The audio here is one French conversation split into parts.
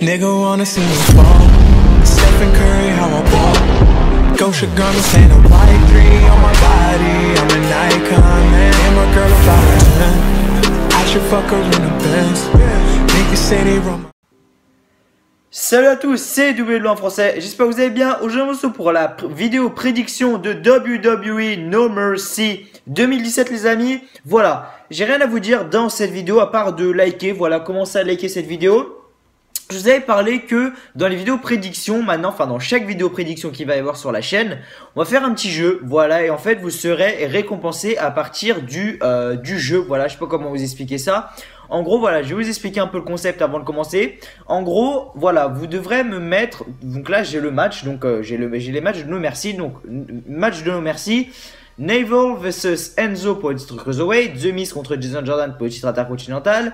Nigga wanna see me fall. Stephen Curry, how I ball. Gosha garments ain't a white dream on my body. I'm an icon, man. And my girl about 10. I should fuck her in a Benz. Niggas say they run. Salut à tous, c'est W en français, j'espère que vous allez bien. Aujourd'hui on se retrouve pour la vidéo prédiction de WWE No Mercy 2017 les amis. Voilà, j'ai rien à vous dire dans cette vidéo à part de liker, voilà, commencez à liker cette vidéo. Je vous avais parlé que dans les vidéos prédictions, maintenant, enfin dans chaque vidéo prédiction qu'il va y avoir sur la chaîne, on va faire un petit jeu, voilà, et en fait vous serez récompensé à partir du jeu, voilà, je sais pas comment vous expliquer ça. En gros, voilà, je vais vous expliquer un peu le concept avant de commencer. En gros, voilà, vous devrez me mettre, donc là j'ai le match, donc j'ai les matchs de No Mercy, donc match de No Mercy. Naval vs Enzo pour le titre Cruiserweight, The Miz contre Jason Jordan pour le titre intercontinental,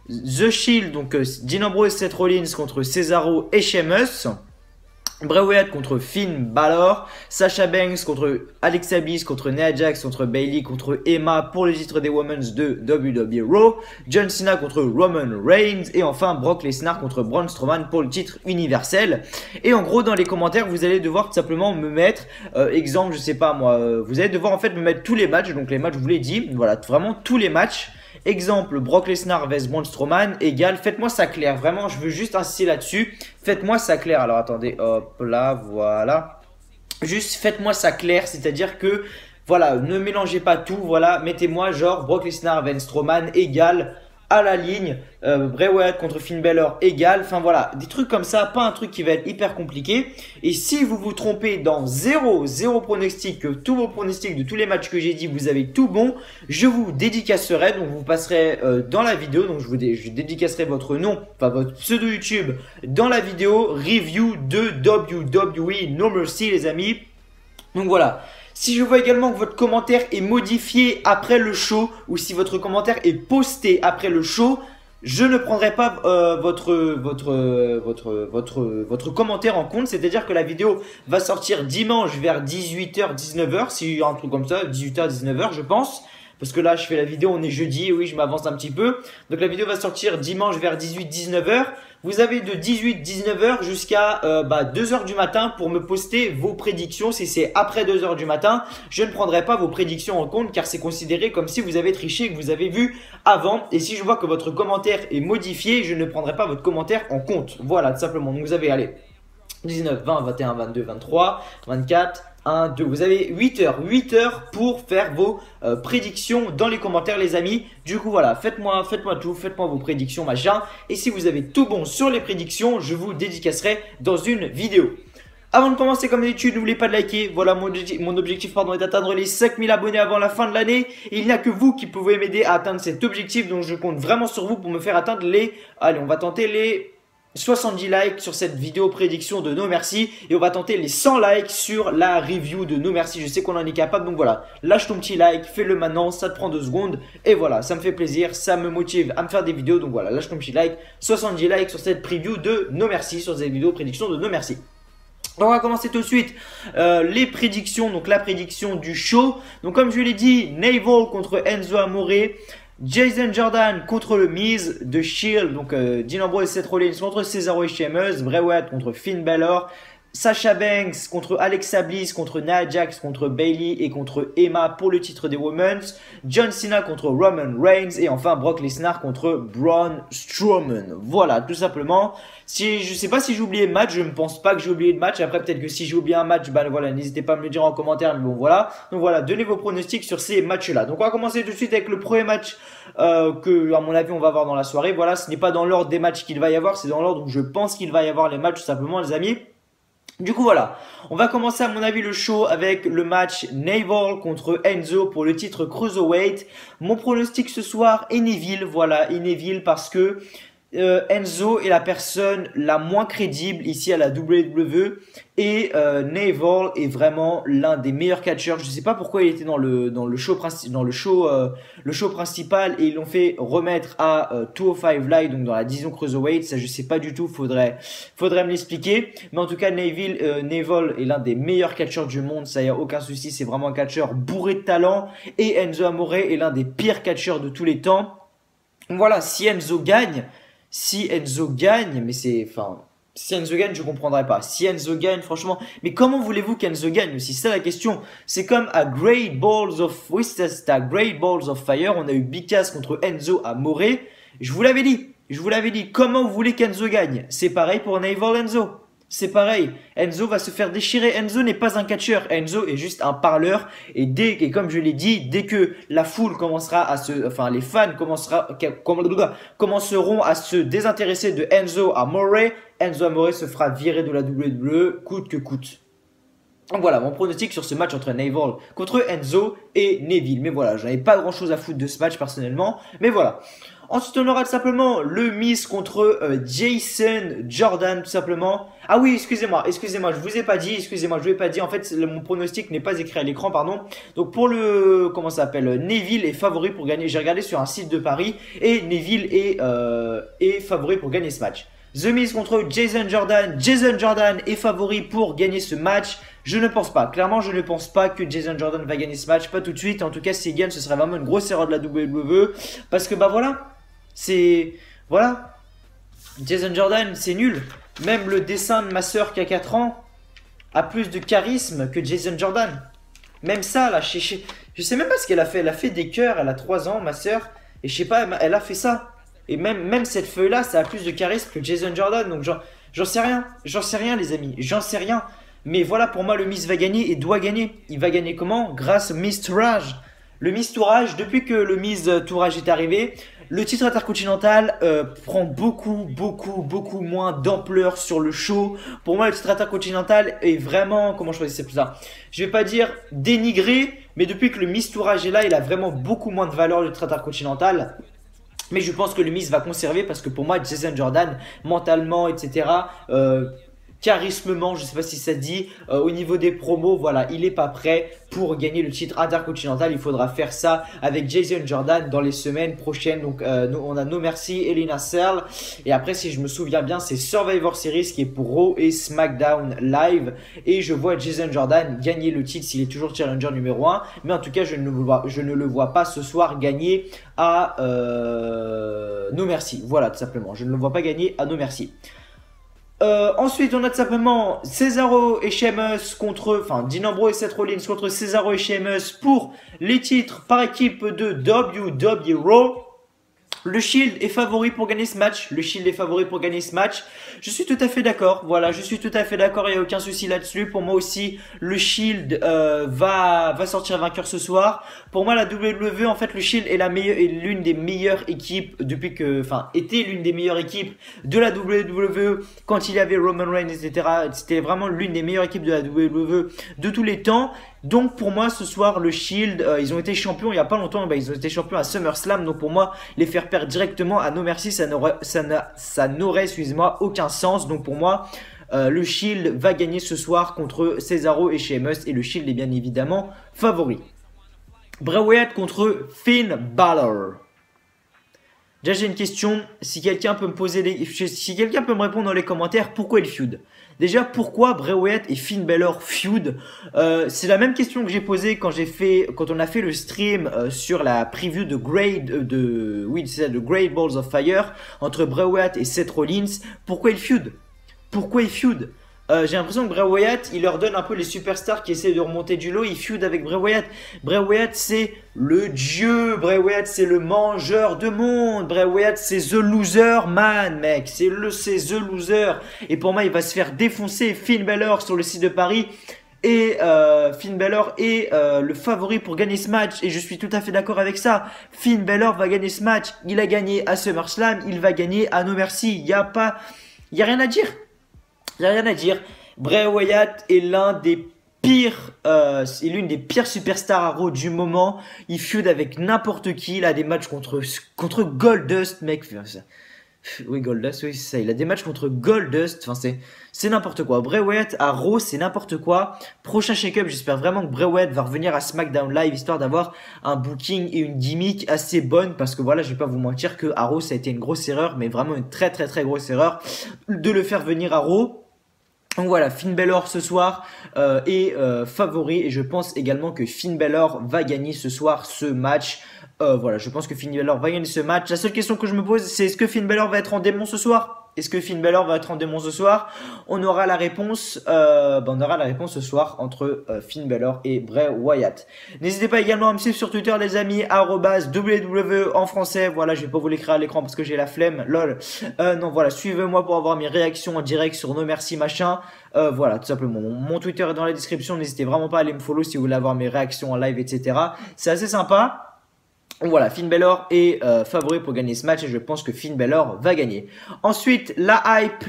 The Shield, donc Dean Ambrose et Seth Rollins contre Cesaro et Sheamus, Bray Wyatt contre Finn Balor, Sasha Banks contre Alexa Bliss contre Nia Jax contre Bayley contre Emma pour le titre des Women's de WWE Raw, John Cena contre Roman Reigns et enfin Brock Lesnar contre Braun Strowman pour le titre universel. Et en gros dans les commentaires vous allez devoir tout simplement me mettre exemple, je sais pas moi, vous allez devoir en fait me mettre tous les matchs, donc les matchs je vous l'ai dit, voilà vraiment tous les matchs. Exemple, Brock Lesnar vs Braun Strowman égale, faites-moi ça clair, vraiment je veux juste insister là-dessus, faites-moi ça clair, alors attendez, hop là, voilà, juste faites-moi ça clair, c'est-à-dire que, voilà, ne mélangez pas tout, voilà, mettez-moi genre Brock Lesnar vs Strowman égale à la ligne, Bray Wyatt contre Finn Balor égale, enfin voilà, des trucs comme ça, pas un truc qui va être hyper compliqué. Et si vous vous trompez dans zéro pronostic, que tous vos pronostics de tous les matchs que j'ai dit, vous avez tout bon, je vous dédicacerai, donc vous passerez dans la vidéo, donc je dédicacerai votre nom, enfin votre pseudo YouTube dans la vidéo review de WWE No Mercy les amis. Donc voilà. Si je vois également que votre commentaire est modifié après le show ou si votre commentaire est posté après le show, je ne prendrai pas votre commentaire en compte. C'est-à-dire que la vidéo va sortir dimanche vers 18h, 19h, si un truc comme ça, 18h, 19h je pense. Parce que là je fais la vidéo, on est jeudi, oui je m'avance un petit peu. Donc la vidéo va sortir dimanche vers 18-19h. Vous avez de 18-19h jusqu'à 2h du matin pour me poster vos prédictions. Si c'est après 2h du matin, je ne prendrai pas vos prédictions en compte car c'est considéré comme si vous avez triché et que vous avez vu avant. Et si je vois que votre commentaire est modifié, je ne prendrai pas votre commentaire en compte. Voilà tout simplement. Donc vous avez allez 19, 20, 21, 22, 23, 24... 1, 2, vous avez 8 heures pour faire vos prédictions dans les commentaires les amis. Du coup voilà, faites-moi tout, faites-moi vos prédictions machin. Et si vous avez tout bon sur les prédictions, je vous dédicacerai dans une vidéo. Avant de commencer comme d'habitude, n'oubliez pas de liker. Voilà mon objectif est d'atteindre les 5000 abonnés avant la fin de l'année. Il n'y a que vous qui pouvez m'aider à atteindre cet objectif. Donc je compte vraiment sur vous pour me faire atteindre les... Allez, on va tenter les... 70 likes sur cette vidéo prédiction de No Mercy et on va tenter les 100 likes sur la review de No Mercy. Je sais qu'on en est capable, donc voilà, lâche ton petit like, fais-le maintenant, ça te prend 2 secondes et voilà, ça me fait plaisir, ça me motive à me faire des vidéos, donc voilà, lâche ton petit like, 70 likes sur cette preview de No Mercy, sur cette vidéo prédiction de No Mercy. Donc on va commencer tout de suite les prédictions, donc la prédiction du show. Donc comme je l'ai dit, Naval contre Enzo Amore, Jason Jordan contre le Miz, The Shield, donc Dean Ambrose et Seth Rollins contre Cesaro et Sheamus, Bray Wyatt contre Finn Balor, Sasha Banks contre Alexa Bliss, contre Nia Jax, contre Bayley et contre Emma pour le titre des Women's, John Cena contre Roman Reigns et enfin Brock Lesnar contre Braun Strowman. Voilà, tout simplement. Je sais pas si j'ai oublié le match, je ne pense pas que j'ai oublié le match. Après peut-être que si j'ai oublié un match, ben voilà, n'hésitez pas à me le dire en commentaire. Mais bon voilà, donc voilà, donnez vos pronostics sur ces matchs-là. Donc on va commencer tout de suite avec le premier match que à mon avis on va avoir dans la soirée. Voilà, ce n'est pas dans l'ordre des matchs qu'il va y avoir, c'est dans l'ordre où je pense qu'il va y avoir les matchs tout simplement les amis. Du coup voilà, on va commencer à mon avis le show avec le match Naval contre Enzo pour le titre Cruiserweight. Mon pronostic ce soir est Neville, voilà, Neville parce que Enzo est la personne la moins crédible ici à la WWE et Naval est vraiment l'un des meilleurs catcheurs. Je ne sais pas pourquoi il était dans le show principal et ils l'ont fait remettre à 205 Live, donc dans la division Cruiserweight. Ça je sais pas du tout, faudrait me l'expliquer. Mais en tout cas Naval est l'un des meilleurs catcheurs du monde, ça y a aucun souci, c'est vraiment un catcheur bourré de talent. Et Enzo Amore est l'un des pires catcheurs de tous les temps. Voilà, si Enzo gagne, si Enzo gagne, mais c'est, enfin, si Enzo gagne, je comprendrais pas. Si Enzo gagne, franchement, mais comment voulez-vous qu'Enzo gagne aussi? C'est ça la question. C'est comme à Great Balls of, oui, c'était à Great Balls of Fire, on a eu Big Cass contre Enzo à Morée. Je vous l'avais dit. Je vous l'avais dit. Comment vous voulez qu'Enzo gagne? C'est pareil pour Naval Enzo. C'est pareil. Enzo va se faire déchirer. Enzo n'est pas un catcheur. Enzo est juste un parleur. Et comme je l'ai dit, dès que la foule commencera à enfin, les fans commenceront à se désintéresser de Enzo Amore, Enzo Amore se fera virer de la WWE coûte que coûte. Donc voilà, mon pronostic sur ce match entre Naval contre Enzo et Neville. Mais voilà, j'en avais pas grand chose à foutre de ce match personnellement. Mais voilà. Ensuite, on aura tout simplement le Miz contre Jason Jordan, tout simplement. Ah oui, excusez-moi, je vous ai pas dit, En fait, mon pronostic n'est pas écrit à l'écran, pardon. Donc pour le, comment ça s'appelle, Neville est favori pour gagner. J'ai regardé sur un site de Paris et Neville est favori pour gagner ce match. The Miz contre Jason Jordan. Jason Jordan est favori pour gagner ce match. Je ne pense pas. Clairement, je ne pense pas que Jason Jordan va gagner ce match. Pas tout de suite. En tout cas, s'il gagne, ce serait vraiment une grosse erreur de la WWE. Parce que, bah voilà. Voilà. Jason Jordan, c'est nul. Même le dessin de ma soeur qui a 4 ans a plus de charisme que Jason Jordan. Même ça, là, je sais même pas ce qu'elle a fait. Elle a fait des cœurs. Elle a 3 ans, ma soeur. Et je sais pas, elle a fait ça. Et même cette feuille-là, ça a plus de charisme que Jason Jordan. Donc, j'en sais rien. J'en sais rien, les amis. J'en sais rien. Mais voilà, pour moi, le Miz va gagner et doit gagner. Il va gagner comment? Grâce au Miz Tourage. Le Miz Tourage, depuis que le Miz Tourage est arrivé, le titre intercontinental prend beaucoup moins d'ampleur sur le show. Pour moi, le titre intercontinental est vraiment, comment je choisis ça? Je vais pas dire dénigré, mais depuis que le Miz Tourage est là, il a vraiment beaucoup moins de valeur, le titre intercontinental. Mais je pense que le Miz va conserver parce que pour moi, Jason Jordan, mentalement, etc., charismement, je sais pas si ça se dit, au niveau des promos, voilà, il est pas prêt pour gagner le titre intercontinental. Il faudra faire ça avec Jason Jordan dans les semaines prochaines. Donc on a No Mercy, Elina Cell, et après, si je me souviens bien, c'est Survivor Series qui est pour Raw et SmackDown Live, et je vois Jason Jordan gagner le titre s'il est toujours challenger numéro 1, mais en tout cas je ne le vois pas ce soir gagner à No Mercy. Voilà, tout simplement, je ne le vois pas gagner à No Mercy. Ensuite, on a tout simplement Cesaro et Sheamus contre, enfin, Dean Ambrose et Seth Rollins contre Cesaro et Sheamus pour les titres par équipe de WWE Raw. Le Shield est favori pour gagner ce match. Je suis tout à fait d'accord. Voilà, je suis tout à fait d'accord. Il n'y a aucun souci là-dessus. Pour moi aussi, le Shield va sortir vainqueur ce soir. Pour moi, la WWE, en fait, le Shield est l'une des meilleures équipes était l'une des meilleures équipes de la WWE quand il y avait Roman Reigns, etc. C'était vraiment l'une des meilleures équipes de la WWE de tous les temps. Donc pour moi ce soir le Shield, ils ont été champions il y a pas longtemps, ils ont été champions à SummerSlam. Donc pour moi les faire perdre directement à No Mercy, ça n'aurait excusez-moi aucun sens. Donc pour moi le Shield va gagner ce soir contre Cesaro et Sheamus et le Shield est bien évidemment favori. Bray Wyatt contre Finn Balor. Déjà j'ai une question, si quelqu'un peut me répondre dans les commentaires pourquoi il feud. Déjà, pourquoi Bray Wyatt et Finn Balor feud? C'est la même question que j'ai posée quand on a fait le stream sur la preview de Great Balls of Fire entre Bray Wyatt et Seth Rollins. Pourquoi ils feud? J'ai l'impression que Bray Wyatt, il leur donne un peu les superstars qui essaient de remonter du lot. Il feud avec Bray Wyatt. Bray Wyatt, c'est le dieu. Bray Wyatt, c'est le mangeur de monde. Bray Wyatt, c'est the loser man, mec. C'est the loser. Et pour moi, il va se faire défoncer. Finn Balor sur le site de Paris. Et Finn Balor est le favori pour gagner ce match. Et je suis tout à fait d'accord avec ça. Finn Balor va gagner ce match. Il a gagné à SummerSlam. Il va gagner à No Mercy. Il y a rien à dire. Il n'y a rien à dire. Bray Wyatt est l'une des pires superstars à Raw du moment. Il feud avec n'importe qui. Il a des matchs contre Goldust, mec. Oui, Goldust, oui, c'est ça. Il a des matchs contre Goldust. Enfin, c'est n'importe quoi. Bray Wyatt à Raw, c'est n'importe quoi. Prochain shake-up, j'espère vraiment que Bray Wyatt va revenir à SmackDown Live, histoire d'avoir un booking et une gimmick assez bonne. Parce que voilà, je vais pas vous mentir que à Raw, ça a été une grosse erreur, mais vraiment une très grosse erreur de le faire venir à Raw. Donc voilà, Finn Balor ce soir est favori et je pense également que Finn Balor va gagner ce soir ce match Voilà, je pense que Finn Balor va gagner ce match. La seule question que je me pose, c'est est-ce que Finn Balor va être en démon ce soir? Est-ce que Finn Balor va être en démon ce soir? On aura la réponse, ce soir entre Finn Balor et Bray Wyatt. N'hésitez pas également à me suivre sur Twitter, les amis, @WWE en français. Voilà, je vais pas vous l'écrire à l'écran parce que j'ai la flemme. Lol. Non, voilà, suivez-moi pour avoir mes réactions en direct sur nos merci machin. Voilà, tout simplement. Mon Twitter est dans la description. N'hésitez vraiment pas à aller me follow si vous voulez avoir mes réactions en live, etc. C'est assez sympa. Voilà, Finn Balor est favori pour gagner ce match et je pense que Finn Balor va gagner. Ensuite, la hype,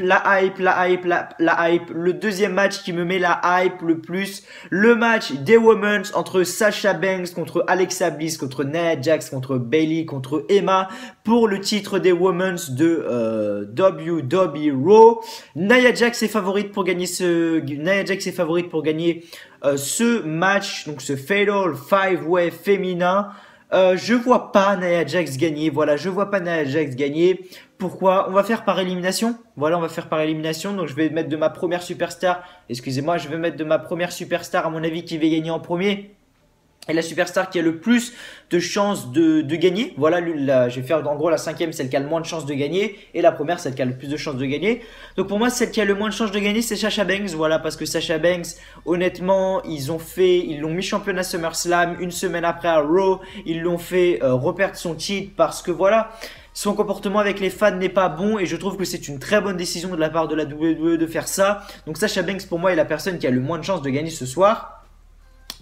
le deuxième match qui me met la hype le plus, le match des Women's entre Sasha Banks contre Alexa Bliss, contre Nia Jax, contre Bayley, contre Emma pour le titre des Women's de WWE Raw. Nia Jax est favorite pour gagner ce match, donc ce Fatal 5-Way féminin. Je vois pas Nia Jax gagner. Voilà, je vois pas Nia Jax gagner. Pourquoi? On va faire par élimination. Voilà, on va faire par élimination. Donc, je vais mettre de ma première superstar. Excusez-moi, je vais mettre de ma première superstar, à mon avis, qui va gagner en premier. Et la superstar qui a le plus de chances de gagner. Voilà, je vais faire en gros la cinquième, celle qui a le moins de chances de gagner. Et la première, celle qui a le plus de chances de gagner. Donc pour moi, celle qui a le moins de chances de gagner, c'est Sasha Banks. Voilà, parce que Sasha Banks, honnêtement, ils l'ont mis championne à SummerSlam. Une semaine après à Raw, ils l'ont fait reperdre son titre parce que voilà, son comportement avec les fans n'est pas bon. Et je trouve que c'est une très bonne décision de la part de la WWE de faire ça. Donc Sasha Banks, pour moi, est la personne qui a le moins de chances de gagner ce soir.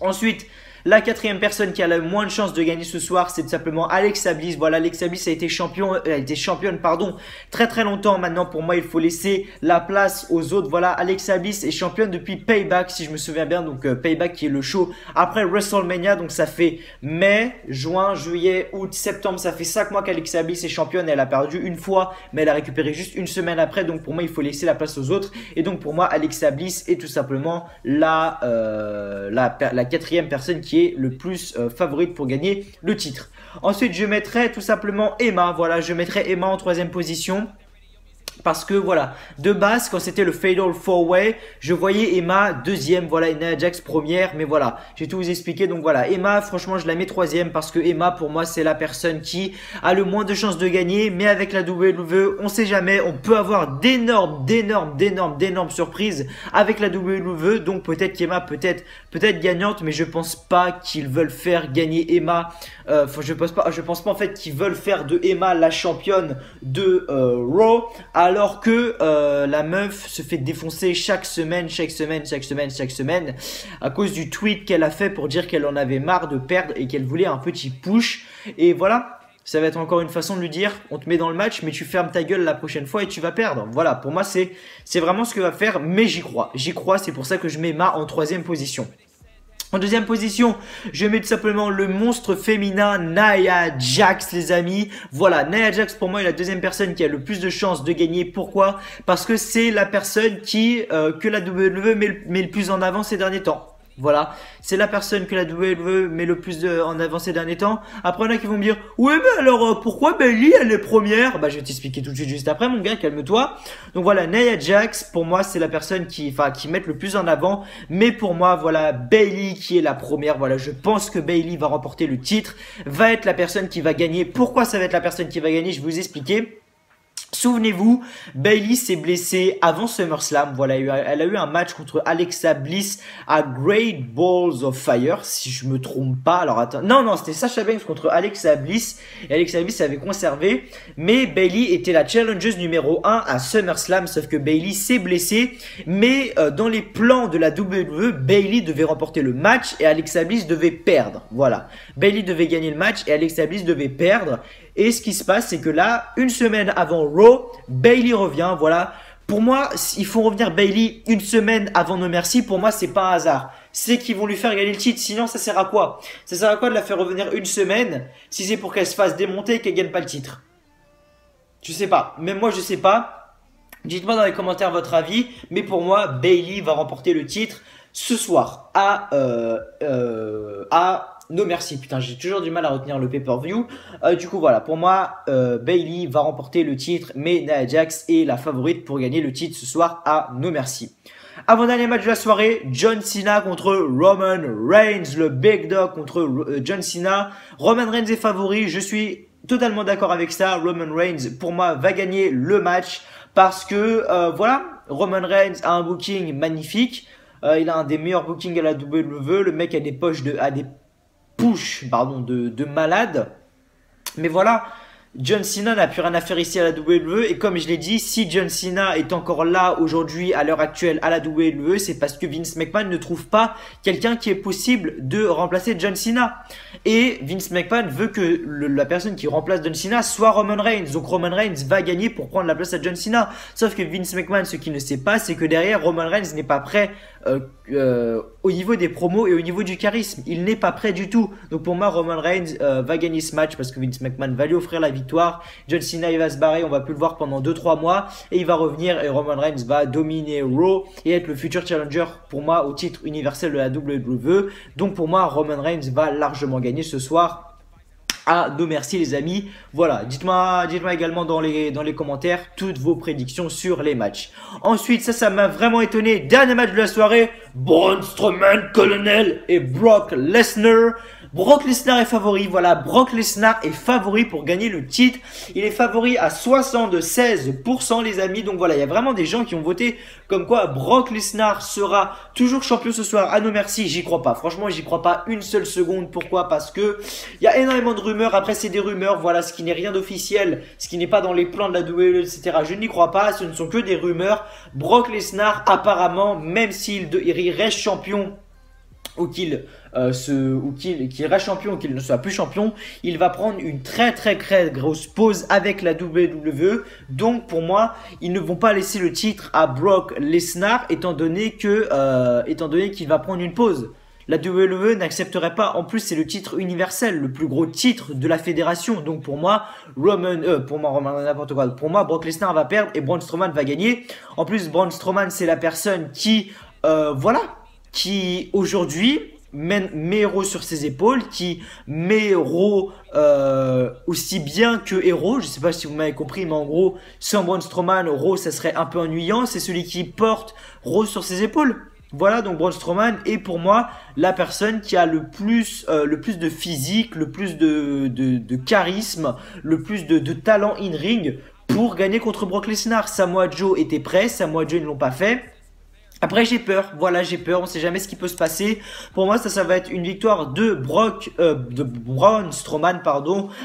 Ensuite, la quatrième personne qui a le moins de chances de gagner ce soir, c'est tout simplement Alexa Bliss. Voilà, Alexa Bliss a été championne, très très longtemps. Maintenant, pour moi, il faut laisser la place aux autres. Voilà, Alexa Bliss est championne depuis Payback, si je me souviens bien. Donc, Payback qui est le show après WrestleMania. Donc, ça fait mai, juin, juillet, août, septembre. Ça fait 5 mois qu'Alexa Bliss est championne. Elle a perdu une fois, mais elle a récupéré juste une semaine après. Donc, pour moi, il faut laisser la place aux autres. Et donc, pour moi, Alexa Bliss est tout simplement la quatrième personne qui est le plus favorite pour gagner le titre. Ensuite, je mettrai tout simplement Emma. Voilà, je mettrai Emma en troisième position. Parce que voilà, de base, quand c'était le Fatal 4-Way, je voyais Emma deuxième, voilà, et Nia Jax première, mais voilà, j'ai tout vous expliqué. Donc voilà, Emma, franchement, je la mets troisième parce que Emma, pour moi, c'est la personne qui a le moins de chances de gagner. Mais avec la WWE, on sait jamais, on peut avoir d'énormes surprises avec la WWE. Donc peut-être qu'Emma peut-être gagnante, mais je pense pas qu'ils veulent faire gagner Emma. Je pense pas en fait qu'ils veulent faire de Emma la championne de Raw. Alors que la meuf se fait défoncer chaque semaine à cause du tweet qu'elle a fait pour dire qu'elle en avait marre de perdre et qu'elle voulait un petit push. Et voilà, ça va être encore une façon de lui dire on te met dans le match mais tu fermes ta gueule la prochaine fois et tu vas perdre. Voilà, pour moi c'est vraiment ce que va faire, mais j'y crois, c'est pour ça que je mets Emma en troisième position. En deuxième position, je mets tout simplement le monstre féminin Nia Jax, les amis. Voilà, Nia Jax pour moi est la deuxième personne qui a le plus de chances de gagner. Pourquoi? Parce que c'est la personne que la WWE met le plus en avant ces derniers temps. Voilà, c'est la personne que la WWE met le plus en avant ces derniers temps. Après, il y en a qui vont me dire « Ouais, mais alors, pourquoi Bayley, elle est première ?» Bah, je vais t'expliquer tout de suite juste après, mon gars, calme-toi. Donc voilà, Nia Jax, pour moi, c'est la personne qui met le plus en avant. Mais pour moi, voilà, Bayley qui est la première. Voilà, je pense que Bayley va remporter le titre, va être la personne qui va gagner. Pourquoi ça va être la personne qui va gagner? Je vais vous expliquer. Souvenez-vous, Bayley s'est blessée avant SummerSlam. Voilà, elle a eu un match contre Alexa Bliss à Great Balls of Fire, si je me trompe pas. Alors attends, non, c'était Sasha Banks contre Alexa Bliss. Et Alexa Bliss avait conservé, mais Bayley était la challengeuse numéro 1 à SummerSlam, sauf que Bayley s'est blessée. Mais dans les plans de la WWE, Bayley devait remporter le match et Alexa Bliss devait perdre. Voilà, Bayley devait gagner le match et Alexa Bliss devait perdre. Et ce qui se passe, c'est que là, une semaine avant Raw, Bayley revient. Voilà. Pour moi, il faut revenir Bayley une semaine avant No Mercy. Pour moi, c'est pas un hasard. C'est qu'ils vont lui faire gagner le titre. Sinon, ça sert à quoi? Ça sert à quoi de la faire revenir une semaine si c'est pour qu'elle se fasse démonter et qu'elle gagne pas le titre? Je sais pas. Même moi, je sais pas. Dites-moi dans les commentaires votre avis. Mais pour moi, Bayley va remporter le titre ce soir à No Mercy. Putain, j'ai toujours du mal à retenir le pay-per-view. Du coup, voilà, pour moi, Bayley va remporter le titre, mais Nia Jax est la favorite pour gagner le titre ce soir à No Mercy. Avant-dernier match de la soirée, John Cena contre Roman Reigns, le Big Dog contre John Cena. Roman Reigns est favori, je suis totalement d'accord avec ça. Roman Reigns, pour moi, va gagner le match parce que, voilà, Roman Reigns a un booking magnifique. Il a un des meilleurs bookings à la WWE. Le mec a des push, de malade. Mais voilà, John Cena n'a plus rien à faire ici à la WWE. Et comme je l'ai dit, si John Cena est encore là aujourd'hui, à l'heure actuelle, à la WWE, c'est parce que Vince McMahon ne trouve pas quelqu'un qui est possible de remplacer John Cena. Et Vince McMahon veut que la personne qui remplace John Cena soit Roman Reigns. Donc Roman Reigns va gagner pour prendre la place à John Cena. Sauf que Vince McMahon, ce qu'il ne sait pas, c'est que derrière, Roman Reigns n'est pas prêt au niveau des promos et au niveau du charisme. Il n'est pas prêt du tout. Donc pour moi, Roman Reigns va gagner ce match parce que Vince McMahon va lui offrir la victoire. John Cena, il va se barrer, on va plus le voir pendant 2-3 mois. Et il va revenir et Roman Reigns va dominer Raw et être le futur challenger pour moi au titre universel de la WWE. Donc pour moi, Roman Reigns va largement gagner ce soir. No Mercy les amis. Voilà, dites-moi également dans les commentaires toutes vos prédictions sur les matchs. Ensuite, ça m'a vraiment étonné. Dernier match de la soirée, Braun Strowman, Colonel et Brock Lesnar. Brock Lesnar est favori, voilà, Brock Lesnar est favori pour gagner le titre. Il est favori à 76% les amis, donc voilà, il y a vraiment des gens qui ont voté comme quoi Brock Lesnar sera toujours champion ce soir à No Mercy. J'y crois pas, franchement j'y crois pas une seule seconde. Pourquoi? Parce que il y a énormément de rumeurs, après c'est des rumeurs, voilà, ce qui n'est rien d'officiel, ce qui n'est pas dans les plans de la WWE, etc. Je n'y crois pas, ce ne sont que des rumeurs. Brock Lesnar apparemment, même s'il reste champion ou qu'il reste champion ou qu'il ne soit plus champion, il va prendre une très grosse pause avec la WWE. Donc pour moi, ils ne vont pas laisser le titre à Brock Lesnar étant donné qu'il va prendre une pause. La WWE n'accepterait pas. En plus, c'est le titre universel, le plus gros titre de la fédération. Donc pour moi, n'importe quoi. Pour moi, Brock Lesnar va perdre et Braun Strowman va gagner. En plus, Braun Strowman, c'est la personne qui aujourd'hui met Raw sur ses épaules, qui met Raw aussi bien que Hero. Je sais pas si vous m'avez compris, mais en gros, sans Braun Strowman, Raw, ça serait un peu ennuyant. C'est celui qui porte Raw sur ses épaules. Voilà, donc Braun Strowman est pour moi la personne qui a le plus de physique, le plus de charisme, le plus de talent in-ring pour gagner contre Brock Lesnar. Samoa Joe était prêt, Samoa Joe, ils ne l'ont pas fait. Après j'ai peur, voilà j'ai peur, on sait jamais ce qui peut se passer. Pour moi ça va être une victoire de Braun Strowman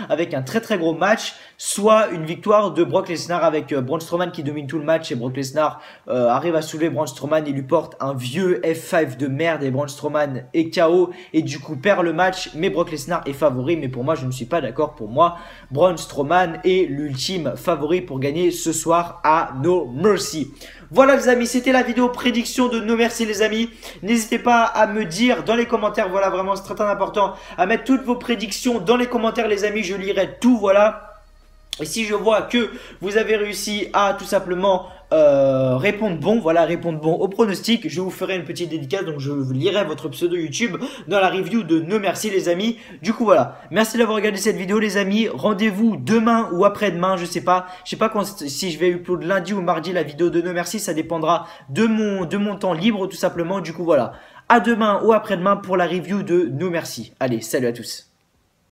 avec un très gros match, soit une victoire de Brock Lesnar avec Braun Strowman qui domine tout le match et Brock Lesnar arrive à soulever Braun Strowman et lui porte un vieux F5 de merde et Braun Strowman est KO et du coup perd le match, mais Brock Lesnar est favori. Mais pour moi je ne suis pas d'accord, pour moi Braun Strowman est l'ultime favori pour gagner ce soir à No Mercy. Voilà les amis, c'était la vidéo prédiction de No Mercy les amis. N'hésitez pas à me dire dans les commentaires, voilà vraiment c'est très important, à mettre toutes vos prédictions dans les commentaires les amis, je lirai tout, voilà. Et si je vois que vous avez réussi à tout simplement répondre bon au pronostic, je vous ferai une petite dédicace, donc je lirai votre pseudo YouTube dans la review de No Mercy les amis. Du coup voilà, merci d'avoir regardé cette vidéo les amis, rendez-vous demain ou après-demain, je sais pas si je vais upload lundi ou mardi la vidéo de No Mercy, ça dépendra de mon temps libre tout simplement. Du coup voilà, à demain ou après-demain pour la review de No Mercy. Allez, salut à tous.